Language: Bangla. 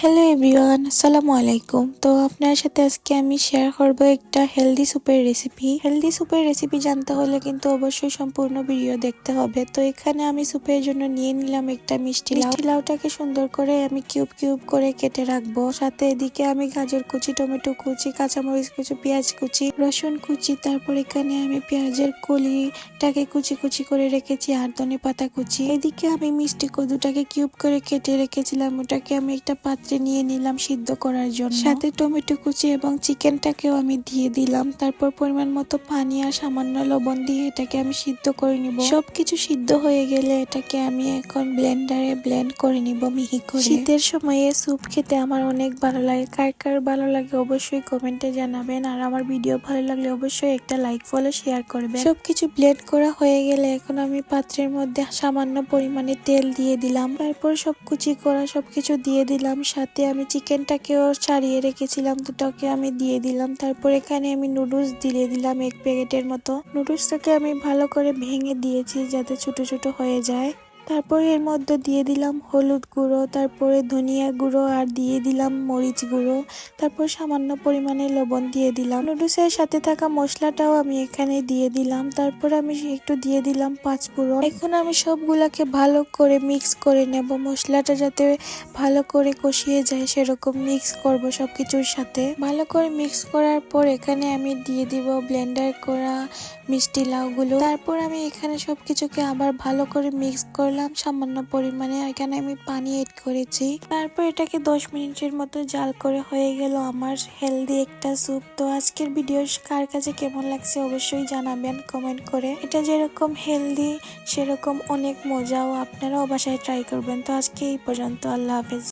হ্যালো এভরিওয়ান, আসসালামু আলাইকুম। তো আপনার সাথে আজকে আমি শেয়ার করব একটা হেলদি সুপের রেসিপি। হেলদি সুপের রেসিপি জানতে হলে কিন্তু অবশ্যই সম্পূর্ণ ভিডিও দেখতে হবে। তো এখানে আমি সুপের জন্য নিয়ে নিলাম একটা মিষ্টি লাউ। লাউটাকে সুন্দর করে আমি কিউব কিউব করে কেটে রাখবো। সাথে এদিকে আমি গাজর কুচি, টমেটো কুচি, কাঁচামরিচ কুচি, পেঁয়াজ কুচি, রসুন কুচি, তারপর এখানে আমি পেঁয়াজের কলিটাকে কুচি কুচি করে রেখেছি আর ধনে পাতা কুচি। এদিকে আমি মিষ্টি কদুটাকে কিউব করে কেটে রেখেছিলাম, ওটাকে আমি একটা পাত্রে নিয়ে নিলাম সিদ্ধ করার জন্য। সাথে টমেটো কুচি এবং চিকেনটাকেও আমি দিয়ে দিলাম। তারপর পরিমাণ মতো পানি আর সামান্য লবণ দিয়ে এটাকে আমি সিদ্ধ করে নিব। সবকিছু সিদ্ধ হয়ে গেলে এটাকে আমি এখন ব্লেন্ডারে ব্লেন্ড করে নিব মিহি করে। শীতের সময়ে স্যুপ খেতে আমার অনেক ভালো লাগে। কার কার ভালো লাগে অবশ্যই কমেন্টে জানাবেন। আর আমার ভিডিও ভালো লাগলে অবশ্যই একটা লাইক ফলো শেয়ার করবেন। সবকিছু ব্লেন্ড করা হয়ে গেলে এখন আমি পাত্রের মধ্যে সামান্য পরিমাণে তেল দিয়ে দিলাম। তারপর সব কুচি করা সবকিছু দিয়ে দিলাম। সাথে আমি চিকেনটাকেও ছাড়িয়ে রেখেছিলাম, দুটাকে আমি দিয়ে দিলাম। তারপর এখানে আমি নুডলস দিয়ে দিলাম 1 প্যাকেটের মতো। নুডলসটাকে আমি ভালো করে ভেঙে দিয়েছি যাতে ছোট ছোট হয়ে যায়। তারপর এর মধ্যে দিয়ে দিলাম হলুদ গুঁড়ো, তারপরে ধনিয়া গুঁড়ো আর দিয়ে দিলাম মরিচ গুঁড়ো। তারপর সামান্য পরিমাণে লবণ দিয়ে দিলাম। নুডলসের সাথে থাকা মশলাটাও আমি এখানে দিয়ে দিলাম। তারপর আমি একটু দিয়ে দিলাম পাঁচফোড়ন। এখন আমি সবগুলাকে ভালো করে মিক্স করে নেব। মশলাটা যাতে ভালো করে কষিয়ে যায় সেরকম মিক্স করব সবকিছুর সাথে। ভালো করে মিক্স করার পর এখানে আমি দিয়ে দিব ব্লেন্ডার করা মিষ্টি লাউগুলো। তারপর আমি এখানে সবকিছুকে আবার ভালো করে মিক্স করলাম সামান্য পরিমাণে। এখানে আমি পানি এড করেছি। তারপর এটাকে 10 মিনিটের মতো জাল করে হয়ে গেল আমার হেলদি একটা স্যুপ। তো আজকের ভিডিও কার কাছে কেমন লাগছে অবশ্যই জানাবেন কমেন্ট করে। এটা যেরকম হেলদি সেরকম অনেক মজাও, আপনারাও বাসায় ট্রাই করবেন। তো আজকে এই পর্যন্ত, আল্লাহ হাফেজ।